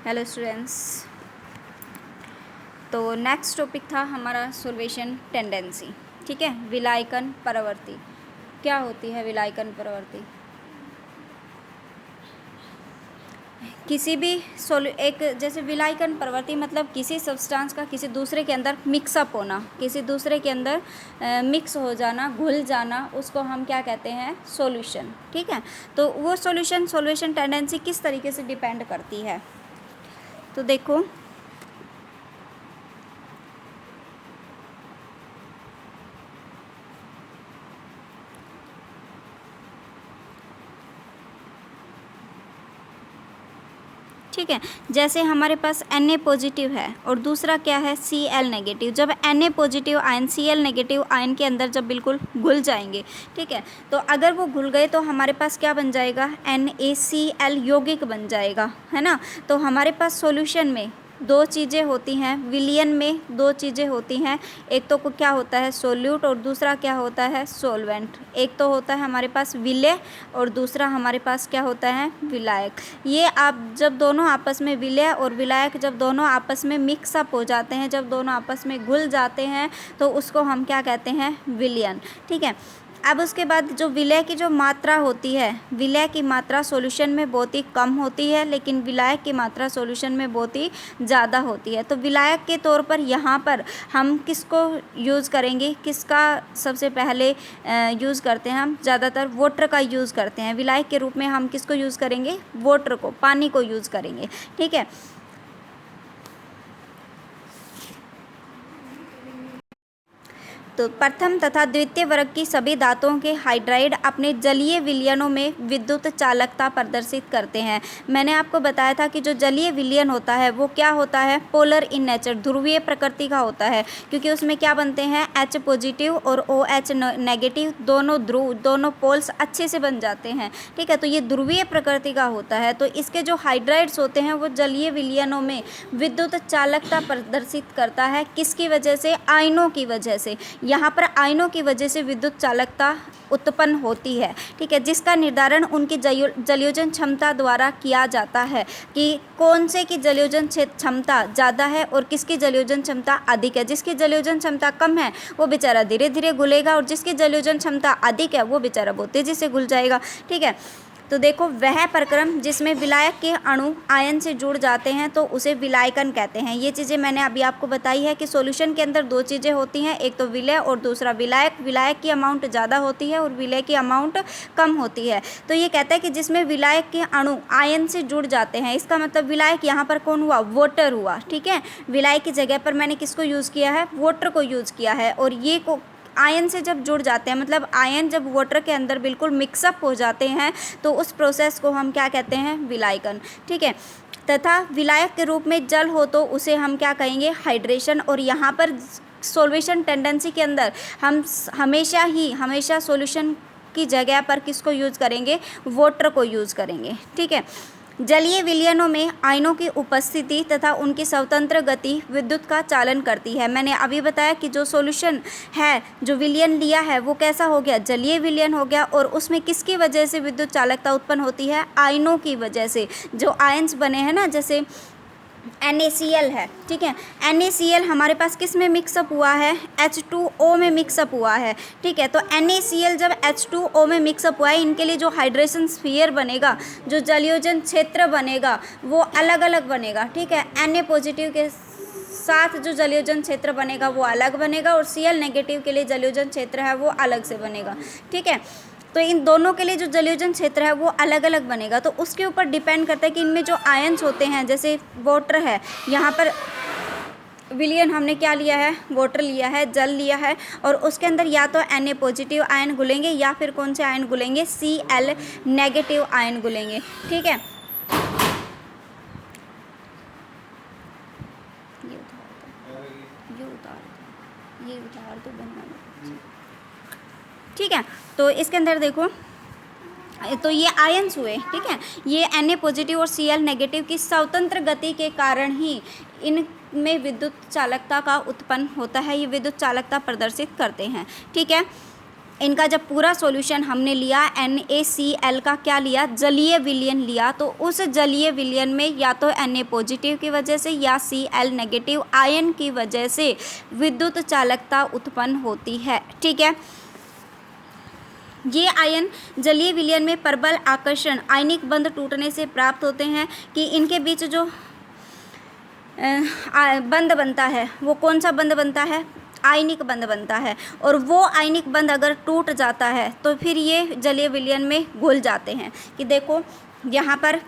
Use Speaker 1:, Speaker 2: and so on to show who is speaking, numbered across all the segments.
Speaker 1: Hello students. तो next topic था हमारा सॉल्वेशन टेंडेंसी। ठीक है, विलायकन प्रवृत्ति। क्या होती है विलायकन प्रवृत्ति? किसी भी एक जैसे विलायकन प्रवृत्ति मतलब किसी सब्सटेंस का किसी दूसरे के अंदर मिक्सअप होना, किसी दूसरे के अंदर मिक्स हो जाना, घुल जाना, उसको हम क्या कहते हैं? सॉल्यूशन। ठीक है, तो वो सॉल्वेशन टेंडेंसी किस तरीके से डिपेंड करती है? तो देखो, ठीक है, जैसे हमारे पास Na पॉजिटिव है और दूसरा क्या है? Cl negative. जब Na positive ion Cl negative ion के अंदर जब बिल्कुल घुल जाएंगे, ठीक है, तो अगर वो घुल गए तो हमारे पास क्या बन जाएगा? NaCl यौगिक बन जाएगा, है ना। तो हमारे पास सॉल्यूशन में दो चीज़ें होती हैं, विलयन में दो चीज़ें होती हैं। एक तो क्या होता है? सोल्यूट, और दूसरा क्या होता है? सॉल्वेंट। एक तो होता है हमारे पास विलेय और दूसरा हमारे पास क्या होता है? विलायक। ये आप जब दोनों आपस में, विलेय और विलायक जब दोनों आपस में मिक्सअप हो जाते हैं, जब दोनों आपस में घुल जाते हैं, तो उसको हम क्या कहते हैं? विलयन। ठीक है, अब उसके बाद जो विलय की जो मात्रा होती है, विलय की मात्रा सॉल्यूशन में बहुत ही कम होती है, लेकिन विलायक की मात्रा सॉल्यूशन में बहुत ही ज़्यादा होती है। तो विलायक के तौर पर यहाँ पर हम किसको यूज़ करेंगे? किसका सबसे पहले यूज़ करते हैं? हम ज़्यादातर वाटर का यूज़ करते हैं। विलायक के रूप में हम किसको यूज़ करेंगे? वाटर को, पानी को यूज़ करेंगे। ठीक है, तो प्रथम तथा द्वितीय वर्ग की सभी धातुओं के हाइड्राइड अपने जलीय विलयनों में विद्युत चालकता प्रदर्शित करते हैं। मैंने आपको बताया था कि जो जलीय विलयन होता है वो क्या होता है? पोलर इन नेचर, ध्रुवीय प्रकृति का होता है, क्योंकि उसमें क्या बनते हैं? H पॉजिटिव और OH नेगेटिव, दोनों ध्रुव, दोनों पोल्स अच्छे से बन जाते हैं। ठीक है, तो ये ध्रुवीय प्रकृति का होता है। तो इसके जो हाइड्राइड्स होते हैं वो जलीय विलयनों में विद्युत चालकता प्रदर्शित करता है। किसकी वजह से? आयनों की वजह से। यहाँ पर आयनों की वजह से विद्युत चालकता उत्पन्न होती है। ठीक है, जिसका निर्धारण उनकी जलयोजन क्षमता द्वारा किया जाता है कि कौन से की जलयोजन क्षमता ज़्यादा है और किसकी जलयोजन क्षमता अधिक है। जिसकी जलयोजन क्षमता कम है वो बेचारा धीरे धीरे घुलेगा, और जिसकी जलयोजन क्षमता अधिक है वो बेचारा बहुत तेज़ी से घुल जाएगा। ठीक है, तो देखो, वह प्रक्रम जिसमें विलायक के अणु आयन से जुड़ जाते हैं तो उसे विलायकन कहते हैं। ये चीज़ें मैंने अभी आपको बताई है कि सॉल्यूशन के अंदर दो चीज़ें होती हैं, एक तो विलेय और दूसरा विलायक। विलायक की अमाउंट ज़्यादा होती है और विलेय की अमाउंट कम होती है। तो ये कहता है कि जिसमें विलायक के अणु आयन से जुड़ जाते हैं, इसका मतलब विलायक यहाँ पर कौन हुआ? वाटर हुआ। ठीक है, विलायक की जगह पर मैंने किसको यूज़ किया है? वाटर को यूज़ किया है। और ये को आयन से जब जुड़ जाते हैं, मतलब आयन जब वाटर के अंदर बिल्कुल मिक्सअप हो जाते हैं, तो उस प्रोसेस को हम क्या कहते हैं? विलायकन। ठीक है, तथा विलायक के रूप में जल हो तो उसे हम क्या कहेंगे? हाइड्रेशन। और यहाँ पर सॉल्वेशन टेंडेंसी के अंदर हम हमेशा सॉल्यूशन की जगह पर किसको यूज़ करेंगे? वाटर को यूज़ करेंगे। ठीक है, जलीय विलयनों में आयनों की उपस्थिति तथा उनकी स्वतंत्र गति विद्युत का चालन करती है। मैंने अभी बताया कि जो सॉल्यूशन है, जो विलयन लिया है, वो कैसा हो गया? जलीय विलयन हो गया। और उसमें किसकी वजह से विद्युत चालकता उत्पन्न होती है? आयनों की वजह से। जो आयन्स बने हैं ना, जैसे NaCl है। ठीक है, NaCl हमारे पास किस में मिक्सअप हुआ है? H2O में मिक्सअप हुआ है। ठीक है, तो NaCl जब H2O में मिक्सअप हुआ है, इनके लिए जो हाइड्रेशन स्फीयर बनेगा, जो जलयोजन क्षेत्र बनेगा, वो अलग अलग बनेगा। ठीक है, Na पॉजिटिव के साथ जो जलयोजन क्षेत्र बनेगा वो अलग बनेगा, और Cl नेगेटिव के लिए जलयोजन क्षेत्र है वो अलग से बनेगा। ठीक है, तो इन दोनों के लिए जो जलयोजन क्षेत्र है वो अलग अलग बनेगा। तो उसके ऊपर डिपेंड करता है कि इनमें जो आयन्स होते हैं, जैसे वाटर है, यहाँ पर विलयन हमने क्या लिया है? वाटर लिया है, जल लिया है, और उसके अंदर या तो Na पॉजिटिव आयन घुलेंगे या फिर कौन से आयन घुलेंगे? Cl नेगेटिव आयन घुलेंगे। ठीक है, ये उतार दो बनना। ठीक है, तो इसके अंदर देखो, तो ये आयन्स हुए। ठीक है, ये Na पॉजिटिव और Cl नेगेटिव की स्वतंत्र गति के कारण ही इनमें विद्युत चालकता का उत्पन्न होता है। ये विद्युत चालकता प्रदर्शित करते हैं। ठीक है, इनका जब पूरा सॉल्यूशन हमने लिया NaCl का क्या लिया, जलीय विलयन लिया, तो उस जलीय विलयन में या तो Na पॉजिटिव की वजह से या Cl नेगेटिव आयन की वजह से विद्युत चालकता उत्पन्न होती है। ठीक है, ये आयन जलीय विलयन में प्रबल आकर्षण आयनिक बंध टूटने से प्राप्त होते हैं कि इनके बीच जो बंध बनता है वो कौन सा बंध बनता है, आयनिक बंध बनता है। और वो आयनिक बंध अगर टूट जाता है तो फिर ये जलीय विलयन में घुल जाते हैं। कि देखो यहाँ पर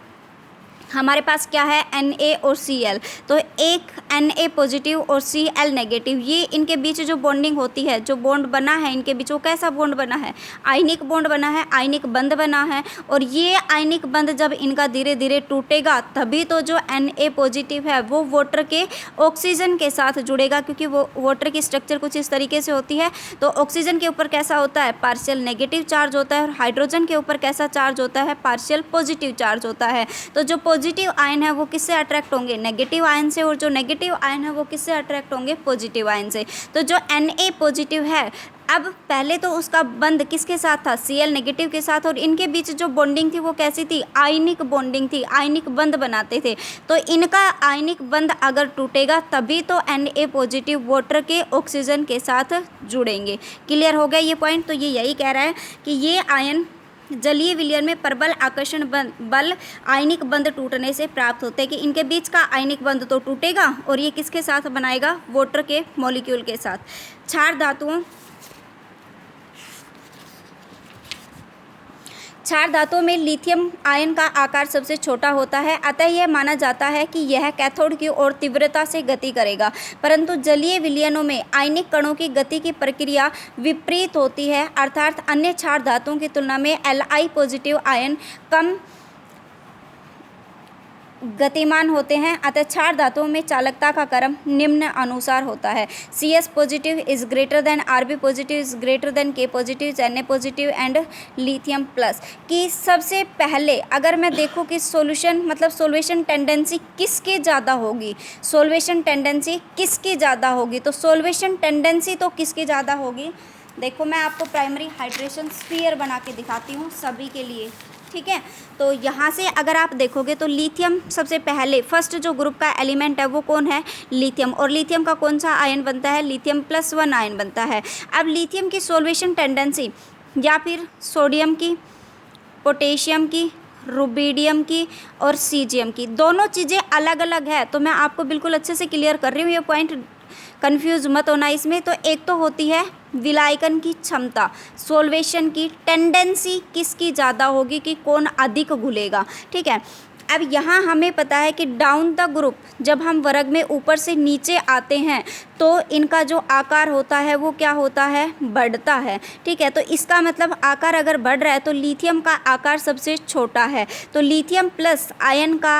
Speaker 1: हमारे पास क्या है, Na और Cl, तो एक Na पॉजिटिव और Cl नेगेटिव, ये इनके बीच जो बॉन्डिंग होती है, जो बॉन्ड बना है इनके बीच, वो कैसा बॉन्ड बना है, आयनिक बॉन्ड बना है, आयनिक बंध बना है। और ये आयनिक बंध जब इनका धीरे धीरे टूटेगा तभी तो जो Na पॉजिटिव है वो वाटर के ऑक्सीजन के साथ जुड़ेगा, क्योंकि वो वाटर की स्ट्रक्चर कुछ इस तरीके से होती है। तो ऑक्सीजन के ऊपर कैसा होता है, पार्शियल नेगेटिव चार्ज होता है, और हाइड्रोजन के ऊपर कैसा चार्ज होता है, पार्शियल पॉजिटिव चार्ज होता है। तो जो पॉजिटिव आयन है वो किससे अट्रैक्ट होंगे, नेगेटिव आयन से, और जो नेगेटिव आयन है वो किससे अट्रैक्ट होंगे, पॉजिटिव आयन से। तो जो Na पॉजिटिव है, अब पहले तो उसका बंध किसके साथ था, Cl नेगेटिव के साथ, और इनके बीच जो बॉन्डिंग थी वो कैसी थी, आयनिक बॉन्डिंग थी, आयनिक बंध बनाते थे। तो इनका आयनिक बंध अगर टूटेगा तभी तो Na पॉजिटिव वाटर के ऑक्सीजन के साथ जुड़ेंगे। क्लियर हो गया ये पॉइंट। तो ये यही कह रहा है कि ये आयन जलीय विलयन में प्रबल आकर्षण बल आयनिक बंध टूटने से प्राप्त होते हैं, कि इनके बीच का आयनिक बंध तो टूटेगा और ये किसके साथ बनाएगा, वाटर के मॉलिक्यूल के साथ। क्षार धातुओं में लिथियम आयन का आकार सबसे छोटा होता है, अतः यह माना जाता है कि यह कैथोड की ओर तीव्रता से गति करेगा। परंतु जलीय विलयनों में आयनिक कणों की गति की प्रक्रिया विपरीत होती है, अर्थात अन्य क्षार धातुओं की तुलना में Li पॉजिटिव आयन कम गतिमान होते हैं, अतः क्षार धातुओं में चालकता का क्रम निम्न अनुसार होता है। Cs positive is greater than Rb positive is greater than K positive, Na positive and lithium plus. कि सबसे पहले अगर मैं देखूँ कि सॉल्यूशन मतलब सॉल्वेशन टेंडेंसी किसकी ज़्यादा होगी, सॉल्वेशन टेंडेंसी किसकी ज़्यादा होगी, तो सॉल्वेशन टेंडेंसी तो किसकी ज़्यादा होगी, देखो मैं आपको प्राइमरी हाइड्रेशन स्फीयर बना के दिखाती हूँ सभी के लिए। ठीक है, तो यहाँ से अगर आप देखोगे तो लिथियम सबसे पहले फर्स्ट जो ग्रुप का एलिमेंट है वो कौन है, लिथियम। और लिथियम का कौन सा आयन बनता है, लिथियम +1 आयन बनता है। अब लिथियम की सॉल्वेशन टेंडेंसी या फिर सोडियम की, पोटेशियम की, रुबिडियम की और सीजियम की, दोनों चीज़ें अलग अलग है। तो मैं आपको बिल्कुल अच्छे से क्लियर कर रही हूँ, ये पॉइंट कंफ्यूज मत होना इसमें। तो एक तो होती है विलायकन की क्षमता, सॉल्वेशन की टेंडेंसी किसकी ज़्यादा होगी, कि कौन अधिक घुलेगा। ठीक है, अब यहाँ हमें पता है कि डाउन द ग्रुप जब हम वर्ग में ऊपर से नीचे आते हैं तो इनका जो आकार होता है वो क्या होता है, बढ़ता है। ठीक है, तो इसका मतलब आकार अगर बढ़ रहा है तो लिथियम का आकार सबसे छोटा है। तो लिथियम प्लस आयन का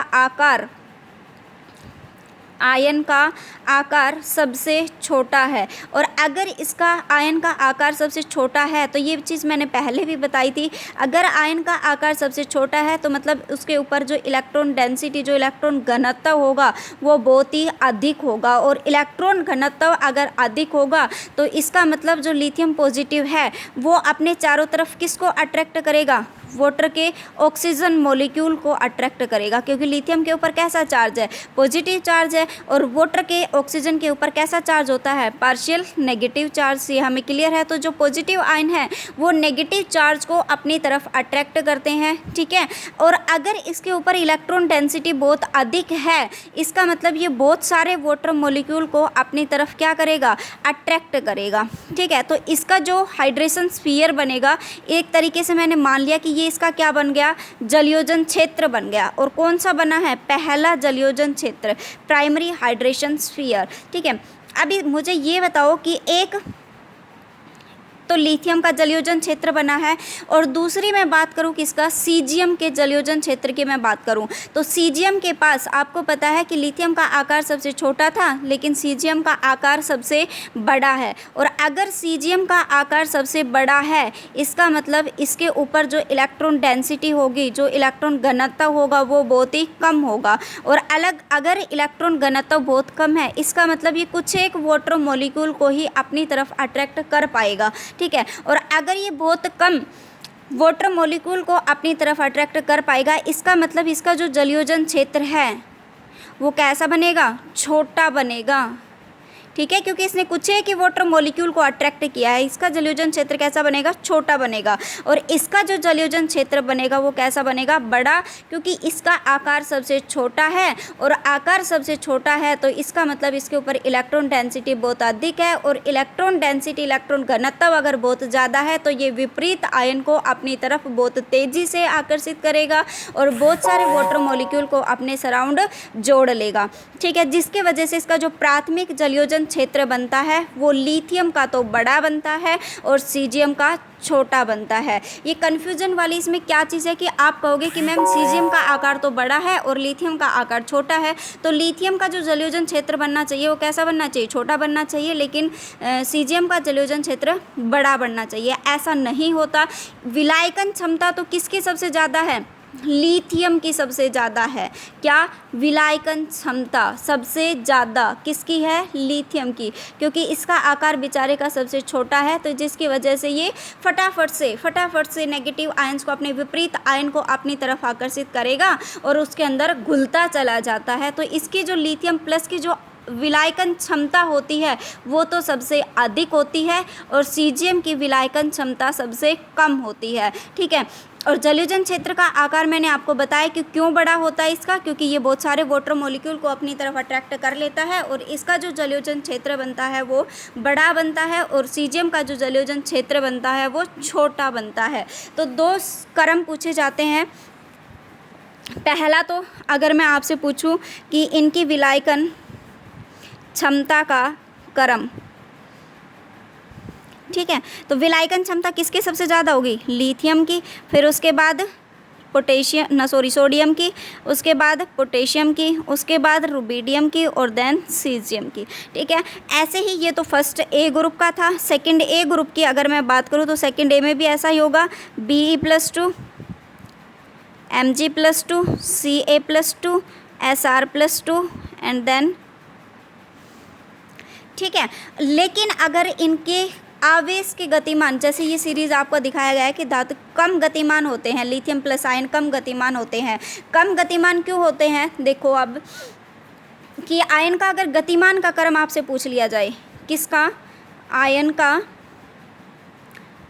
Speaker 1: आकार सबसे छोटा है। और अगर इसका आयन का आकार सबसे छोटा है तो ये चीज़ मैंने पहले भी बताई थी, अगर आयन का आकार सबसे छोटा है तो मतलब उसके ऊपर जो इलेक्ट्रॉन डेंसिटी, जो इलेक्ट्रॉन घनत्व होगा वो बहुत ही अधिक होगा। और इलेक्ट्रॉन घनत्व अगर अधिक होगा तो इसका मतलब जो लिथियम पॉजिटिव है वो अपने चारों तरफ किसको अट्रैक्ट करेगा, वाटर के ऑक्सीजन मॉलिक्यूल को अट्रैक्ट करेगा, क्योंकि लिथियम के ऊपर कैसा चार्ज है, पॉजिटिव चार्ज है। और वाटर के ऑक्सीजन के ऊपर कैसा चार्ज होता है, पार्शियल नेगेटिव चार्ज से हमें क्लियर है। तो जो पॉजिटिव आयन है वो नेगेटिव चार्ज को अपनी तरफ अट्रैक्ट करते हैं। ठीक है, और अगर इसके ऊपर इलेक्ट्रॉन डेंसिटी बहुत अधिक है, इसका मतलब ये बहुत सारे वाटर मॉलिक्यूल को अपनी तरफ क्या करेगा, अट्रैक्ट करेगा। ठीक है, तो इसका जो हाइड्रेशन स्फीयर बनेगा, एक तरीके से मैंने मान लिया कि ये इसका क्या बन गया, जलयोजन क्षेत्र बन गया। और कौन सा बना है, पहला जलयोजन क्षेत्र, प्राइमरी हाइड्रेशन स्फीयर। ठीक है, अभी मुझे ये बताओ कि एक तो लिथियम का जलयोजन क्षेत्र बना है, और दूसरी मैं बात करूं किसका, सीजियम के जलयोजन क्षेत्र की मैं बात करूं तो सीजियम के पास आपको पता है कि लिथियम का आकार सबसे छोटा था लेकिन सीजियम का आकार सबसे बड़ा है। और अगर सीजियम का आकार सबसे बड़ा है इसका मतलब इसके ऊपर जो इलेक्ट्रॉन डेंसिटी होगी, जो इलेक्ट्रॉन घनत्व होगा वो बहुत ही कम होगा। और अगर इलेक्ट्रॉन घनत्व बहुत कम है इसका मतलब ये कुछ एक वाटर मॉलिक्यूल को ही अपनी तरफ अट्रैक्ट कर पाएगा। ठीक है। और अगर ये बहुत कम वाटर मॉलिक्यूल को अपनी तरफ अट्रैक्ट कर पाएगा, इसका मतलब इसका जो जलयोजन क्षेत्र है वो कैसा बनेगा, छोटा बनेगा, ठीक है, क्योंकि इसने कुछ एक ही वाटर मॉलिक्यूल को अट्रैक्ट किया है, इसका जलयोजन क्षेत्र कैसा बनेगा, छोटा बनेगा। और इसका जो जलयोजन क्षेत्र बनेगा वो कैसा बनेगा, बड़ा, क्योंकि इसका आकार सबसे छोटा है, और आकार सबसे छोटा है तो इसका मतलब इसके ऊपर इलेक्ट्रॉन डेंसिटी बहुत अधिक है, और इलेक्ट्रॉन डेंसिटी, इलेक्ट्रॉन घनत्व अगर बहुत ज़्यादा है तो ये विपरीत आयन को अपनी तरफ बहुत तेज़ी से आकर्षित करेगा और बहुत सारे वाटर मॉलिक्यूल को अपने सराउंड जोड़ लेगा, ठीक है, जिसके वजह से इसका जो प्राथमिक जलयोजन क्षेत्र बनता है वो लिथियम का तो बड़ा बनता है और सीजियम का छोटा बनता है। ये कन्फ्यूजन वाली इसमें क्या चीज़ है कि आप कहोगे कि मैम सीजियम का आकार तो बड़ा है और लिथियम का आकार छोटा है, तो लिथियम का जो जलयोजन क्षेत्र बनना चाहिए वो कैसा बनना चाहिए, छोटा बनना चाहिए, लेकिन सीजियम का जलयोजन क्षेत्र बड़ा बनना चाहिए। ऐसा नहीं होता। विलायकन क्षमता तो किसकी सबसे ज़्यादा है, लिथियम की सबसे ज़्यादा है। क्या, विलायकन क्षमता सबसे ज़्यादा किसकी है, लिथियम की, क्योंकि इसका आकार बेचारे का सबसे छोटा है, तो जिसकी वजह से ये फटाफट से नेगेटिव आयंस को, अपने विपरीत आयन को अपनी तरफ आकर्षित करेगा और उसके अंदर घुलता चला जाता है। तो इसकी जो लिथियम प्लस की जो विलायकन क्षमता होती है वो तो सबसे अधिक होती है और सीजियम की विलायकन क्षमता सबसे कम होती है, ठीक है। और जलयोजन क्षेत्र का आकार मैंने आपको बताया कि क्यों बड़ा होता है इसका, क्योंकि ये बहुत सारे वाटर मॉलिक्यूल को अपनी तरफ अट्रैक्ट कर लेता है और इसका जो जलयोजन क्षेत्र बनता है वो बड़ा बनता है और सीजियम का जो जलयोजन क्षेत्र बनता है वो छोटा बनता है। तो दो क्रम पूछे जाते हैं। पहला तो अगर मैं आपसे पूछूं कि इनकी विलायकन क्षमता का क्रम, ठीक है, तो विलायकन क्षमता किसकी सबसे ज़्यादा होगी, लिथियम की, फिर उसके बाद सोडियम की, उसके बाद पोटेशियम की, उसके बाद रुबिडियम की और देन सीजियम की, ठीक है। ऐसे ही ये तो फर्स्ट ए ग्रुप का था। सेकंड ए ग्रुप की अगर मैं बात करूँ तो सेकंड ए में भी ऐसा ही होगा, Be+2, Mg+2, Ca+2, Sr+2 and then, ठीक है। लेकिन अगर इनके आवेश के गतिमान, जैसे ये सीरीज़ आपको दिखाया गया है कि धातु कम गतिमान होते हैं, लिथियम प्लस आयन कम गतिमान होते हैं। कम गतिमान क्यों होते हैं, देखो अब कि आयन का अगर गतिमान का क्रम आपसे पूछ लिया जाए, किसका, आयन का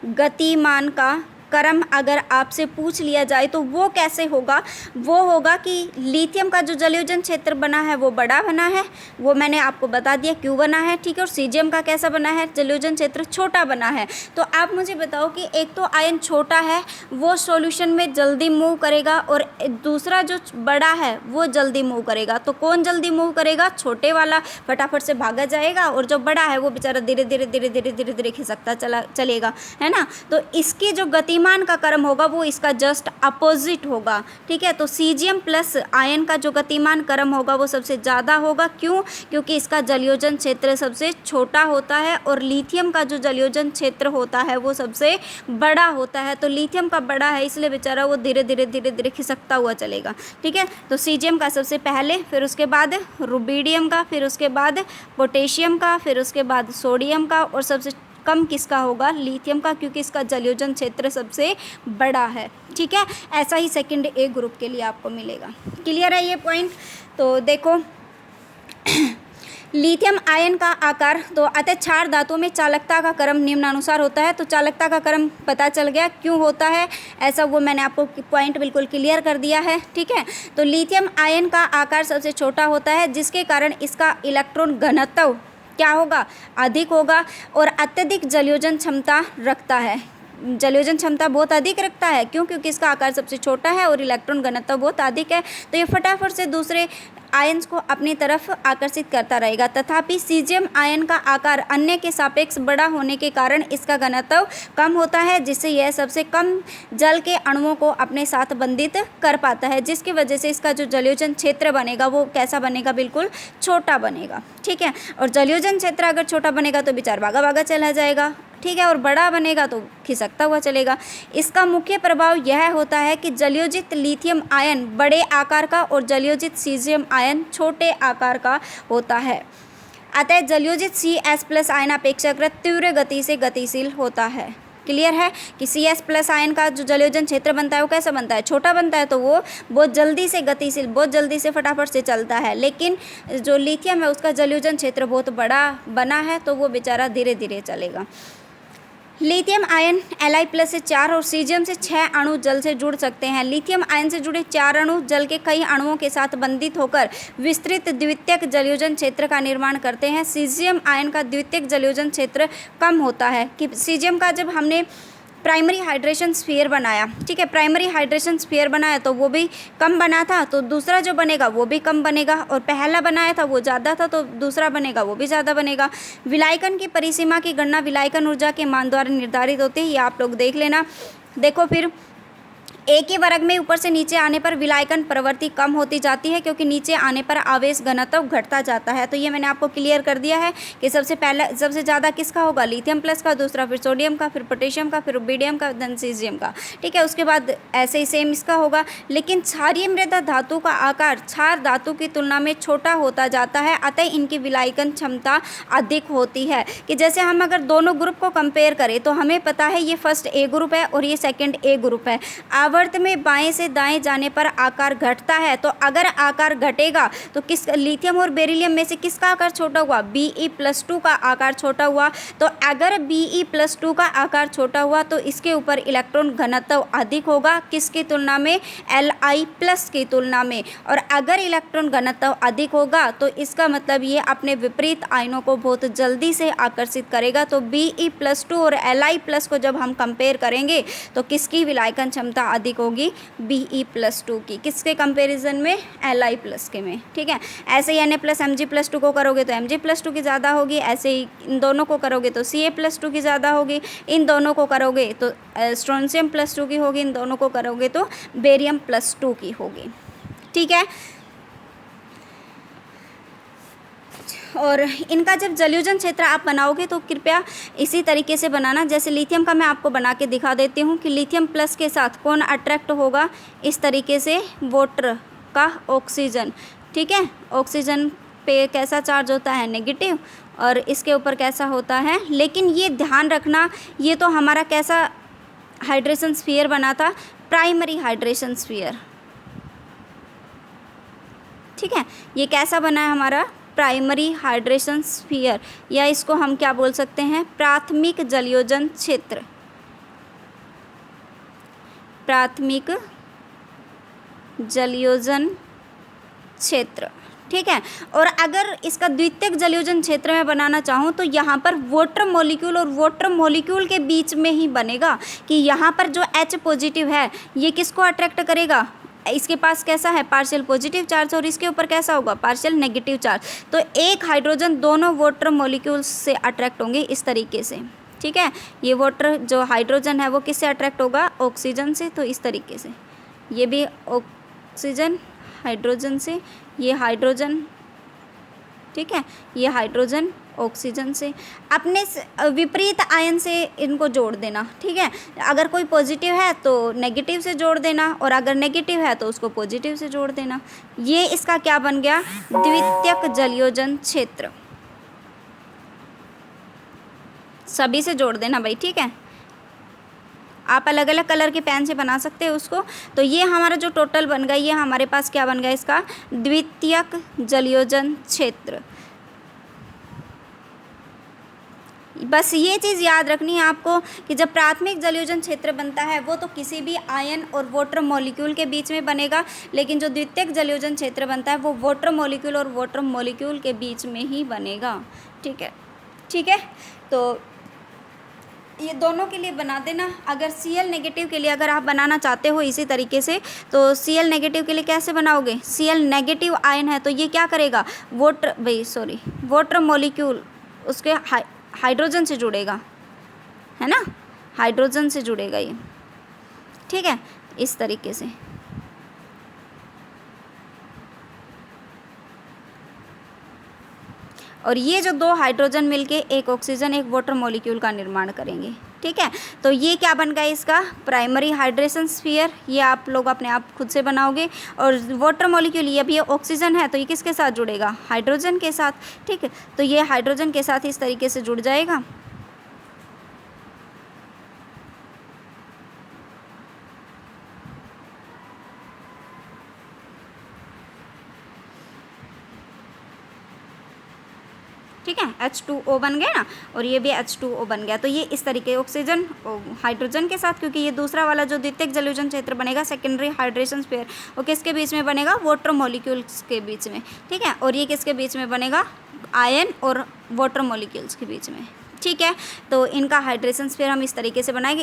Speaker 1: गतिमान का क्रम अगर आपसे पूछ लिया जाए तो वो कैसे होगा, वो होगा कि लिथियम का जो जलयोजन क्षेत्र बना है वो बड़ा बना है, वो मैंने आपको बता दिया क्यों बना है, ठीक है। और सीजियम का कैसा बना है, जलयोजन क्षेत्र छोटा बना है। तो आप मुझे बताओ कि एक तो आयन छोटा है वो सॉल्यूशन में जल्दी मूव करेगा और दूसरा जो बड़ा है वो जल्दी मूव करेगा, तो कौन जल्दी मूव करेगा, छोटे वाला फटाफट से भागा जाएगा और जो बड़ा है वो बेचारा धीरे धीरे खिसकता चलेगा, है ना। तो इसकी जो गतिमान का क्रम होगा वो इसका जस्ट अपोजिट होगा, ठीक है। तो सीजियम प्लस आयन का जो गतिमान क्रम होगा वो सबसे ज़्यादा होगा, क्यों, क्योंकि इसका जलयोजन क्षेत्र सबसे छोटा होता है और लिथियम का जो जलयोजन क्षेत्र होता है वो सबसे बड़ा होता है। तो लिथियम का बड़ा है इसलिए बेचारा वो धीरे धीरे खिसकता हुआ चलेगा, ठीक है। तो सीजियम का सबसे पहले, फिर उसके बाद रुबिडियम का, फिर उसके बाद पोटेशियम का, फिर उसके बाद सोडियम का, और सबसे कम किसका होगा, लिथियम का, क्योंकि इसका जलयोजन क्षेत्र सबसे बड़ा है, ठीक है। ऐसा ही सेकंड ए ग्रुप के लिए आपको मिलेगा। क्लियर है ये पॉइंट। तो देखो लिथियम आयन का आकार, तो अतः क्षार धातुओं में चालकता का क्रम निम्नानुसार होता है। तो चालकता का क्रम पता चल गया क्यों होता है ऐसा, वो मैंने आपको पॉइंट बिल्कुल क्लियर कर दिया है, ठीक है। तो लिथियम आयन का आकार सबसे छोटा होता है जिसके कारण इसका इलेक्ट्रॉन घनत्व क्या होगा, अधिक होगा और अत्यधिक जलयोजन क्षमता रखता है। जलयोजन क्षमता बहुत अधिक रखता है, क्यों, क्योंकि इसका आकार सबसे छोटा है और इलेक्ट्रॉन घनत्व बहुत अधिक है, तो ये फटाफट से दूसरे आयन्स को अपनी तरफ आकर्षित करता रहेगा। तथापि सीजियम आयन का आकार अन्य के सापेक्ष बड़ा होने के कारण इसका घनत्व कम होता है, जिससे यह सबसे कम जल के अणुओं को अपने साथ बंधित कर पाता है, जिसकी वजह से इसका जो जलयोजन क्षेत्र बनेगा वो कैसा बनेगा, बिल्कुल छोटा बनेगा, ठीक है। और जलयोजन क्षेत्र अगर छोटा बनेगा तो बेचारा भागा भागा चला जाएगा, ठीक है, और बड़ा बनेगा तो खिसकता हुआ चलेगा। इसका मुख्य प्रभाव यह होता है कि जलयोजित लिथियम आयन बड़े आकार का और जलयोजित सीजियम आयन छोटे आकार का होता है। अतः जलयोजित Cs+ आयन अपेक्षाकृत तीव्र गति से गतिशील होता है। क्लियर है कि Cs+ आयन का जो जलयोजन क्षेत्र बनता है वो कैसा बनता है, छोटा बनता है, तो वो बहुत जल्दी से गतिशील, बहुत जल्दी से फटाफट से चलता है। लेकिन जो लिथियम है उसका जलयोजन क्षेत्र बहुत बड़ा बना है, तो वो बेचारा धीरे धीरे चलेगा। लिथियम आयन Li+ से 4 और सीजियम से 6 अणु जल से जुड़ सकते हैं। लिथियम आयन से जुड़े 4 अणु जल के कई अणुओं के साथ बंधित होकर विस्तृत द्वितीयक जलयोजन क्षेत्र का निर्माण करते हैं। सीजियम आयन का द्वितीयक जलयोजन क्षेत्र कम होता है। कि सीजियम का जब हमने प्राइमरी हाइड्रेशन स्फीयर बनाया, ठीक है, प्राइमरी हाइड्रेशन स्फीयर बनाया तो वो भी कम बना था, तो दूसरा जो बनेगा वो भी कम बनेगा, और पहला बनाया था वो ज़्यादा था, तो दूसरा बनेगा वो भी ज़्यादा बनेगा। विलायकन की परिसीमा की गणना विलायकन ऊर्जा के मान द्वारा निर्धारित होती है। ये आप लोग देख लेना। देखो फिर एक ही वर्ग में ऊपर से नीचे आने पर विलायकन प्रवृत्ति कम होती जाती है, क्योंकि नीचे आने पर आवेश घनत्व घटता जाता है। तो ये मैंने आपको क्लियर कर दिया है कि सबसे पहला, सबसे ज़्यादा किसका होगा, लिथियम प्लस का, दूसरा फिर सोडियम का, फिर पोटेशियम का, फिर रुबिडियम का, देन सीजियम का, ठीक है। उसके बाद ऐसे ही सेम इसका होगा। लेकिन क्षारीय मृदा धातु का आकार क्षार धातु की तुलना में छोटा होता जाता है, अतः इनकी विलायकन क्षमता अधिक होती है। कि जैसे हम अगर दोनों ग्रुप को कंपेयर करें तो हमें पता है ये फर्स्ट ए ग्रुप है और ये सेकेंड ए ग्रुप है। आवर्त में बाएं से दाएं जाने पर आकार घटता है, तो अगर आकार घटेगा तो किस, लिथियम और बेरिलियम में से किसका आकार छोटा हुआ, Be+2 का आकार छोटा हुआ। तो अगर Be+2 का आकार छोटा हुआ तो इसके ऊपर इलेक्ट्रॉन घनत्व अधिक होगा, किसकी तुलना में, Li+ की तुलना में। और अगर इलेक्ट्रॉन घनत्व अधिक होगा तो इसका मतलब ये अपने विपरीत आयनों को बहुत जल्दी से आकर्षित करेगा। तो Be+2 और Li+ को जब हम कंपेयर करेंगे तो किसकी विलायकन क्षमता अधिक होगी, Be+2 की, किसके कंपैरिजन में, Li+ के में, ठीक है। ऐसे ही Na+Mg+2 को करोगे तो Mg+2 की ज़्यादा होगी, ऐसे ही इन दोनों को करोगे तो Ca+2 की ज़्यादा होगी, इन दोनों को करोगे तो स्ट्रोंशियम+2 की होगी, इन दोनों को करोगे तो बेरियम+2 की होगी, ठीक है। और इनका जब जलयोजन क्षेत्र आप बनाओगे तो कृपया इसी तरीके से बनाना। जैसे लिथियम का मैं आपको बना के दिखा देती हूँ कि लिथियम प्लस के साथ कौन अट्रैक्ट होगा, इस तरीके से वाटर का ऑक्सीजन, ठीक है। ऑक्सीजन पे कैसा चार्ज होता है, नेगेटिव, और इसके ऊपर कैसा होता है। लेकिन ये ध्यान रखना, ये तो हमारा कैसा हाइड्रेशन स्फीयर बना था, प्राइमरी हाइड्रेशन स्फीयर, ठीक है। ये कैसा बना है हमारा, प्राइमरी हाइड्रेशन स्फीयर, या इसको हम क्या बोल सकते हैं, प्राथमिक जलयोजन क्षेत्र, प्राथमिक जलयोजन क्षेत्र, ठीक है। और अगर इसका द्वितीयक जलयोजन क्षेत्र में बनाना चाहूँ तो यहाँ पर वाटर मॉलिक्यूल और वाटर मॉलिक्यूल के बीच में ही बनेगा। कि यहाँ पर जो H+ है ये किसको अट्रैक्ट करेगा, इसके पास कैसा है, पार्शियल पॉजिटिव चार्ज, और इसके ऊपर कैसा होगा, पार्शियल नेगेटिव चार्ज। तो एक हाइड्रोजन दोनों वाटर मॉलिक्यूल्स से अट्रैक्ट होंगे इस तरीके से, ठीक है। ये वाटर जो हाइड्रोजन है वो किससे अट्रैक्ट होगा, ऑक्सीजन से। तो इस तरीके से ये भी ऑक्सीजन हाइड्रोजन से, ये हाइड्रोजन, ठीक है, ये हाइड्रोजन ऑक्सीजन से। अपने विपरीत आयन से इनको जोड़ देना, ठीक है। अगर कोई पॉजिटिव है तो नेगेटिव से जोड़ देना, और अगर नेगेटिव है तो उसको पॉजिटिव से जोड़ देना। ये इसका क्या बन गया, द्वितीयक जलयोजन क्षेत्र। सभी से जोड़ देना भाई, ठीक है। आप अलग अलग कलर के पेन से बना सकते हैं उसको। तो ये हमारा जो टोटल बन गया, ये हमारे पास क्या बन गया, इसका द्वितीयक जलयोजन क्षेत्र। बस ये चीज़ याद रखनी है आपको कि जब प्राथमिक जलयोजन क्षेत्र बनता है वो तो किसी भी आयन और वाटर मॉलिक्यूल के बीच में बनेगा, लेकिन जो द्वितीयक जलयोजन क्षेत्र बनता है वो वाटर मॉलिक्यूल और वाटर मॉलिक्यूल के बीच में ही बनेगा, ठीक है, ठीक है। तो ये दोनों के लिए बना देना। अगर Cl नेगेटिव के लिए अगर आप बनाना चाहते हो इसी तरीके से, तो Cl नेगेटिव के लिए कैसे बनाओगे, Cl नेगेटिव आयन है तो ये क्या करेगा, वाटर मॉलिक्यूल उसके हाइड्रोजन से जुड़ेगा, है ना, हाइड्रोजन से जुड़ेगा ये, ठीक है, इस तरीके से। और ये जो दो हाइड्रोजन मिलके एक ऑक्सीजन एक वाटर मॉलिक्यूल का निर्माण करेंगे। ठीक है। तो ये क्या बन गया इसका प्राइमरी हाइड्रेशन स्फीयर, ये आप लोग अपने आप खुद से बनाओगे। और वाटर मॉलिक्यूल, ये भी ऑक्सीजन है तो ये किसके साथ जुड़ेगा, हाइड्रोजन के साथ, ठीक है। तो ये हाइड्रोजन के साथ इस तरीके से जुड़ जाएगा। ठीक है, H2O बन गया ना, और ये भी H2O बन गया। तो ये इस तरीके ऑक्सीजन हाइड्रोजन के साथ, क्योंकि ये दूसरा वाला जो द्वितीयक जलयोजन क्षेत्र बनेगा सेकेंडरी हाइड्रेशन स्फीयर, वो किसके बीच में बनेगा, वाटर मॉलिक्यूल्स के बीच में, ठीक है। और ये किसके बीच में बनेगा, आयन और वाटर मॉलिक्यूल्स के बीच में, ठीक है। तो इनका हाइड्रेशन स्फीयर हम इस तरीके से बनाएंगे।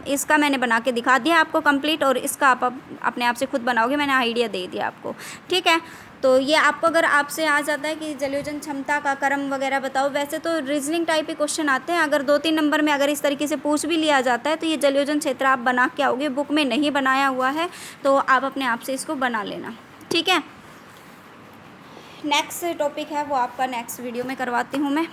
Speaker 1: इसका मैंने बना के दिखा दिया आपको कंप्लीट, और इसका आप अपने आप से खुद बनाओगे, मैंने आइडिया दे दिया आपको, ठीक है। तो ये आपको अगर आपसे आ जाता है कि जलयोजन क्षमता का क्रम वगैरह बताओ, वैसे तो रीजनिंग टाइप के क्वेश्चन आते हैं, अगर 2-3 नंबर में अगर इस तरीके से पूछ भी लिया जाता है तो ये जलयोजन क्षेत्र आप बना के आओगे, बुक में नहीं बनाया हुआ है तो आप अपने आप से इसको बना लेना, ठीक है। नेक्स्ट टॉपिक है वो आपका नेक्स्ट वीडियो में करवाती हूँ मैं।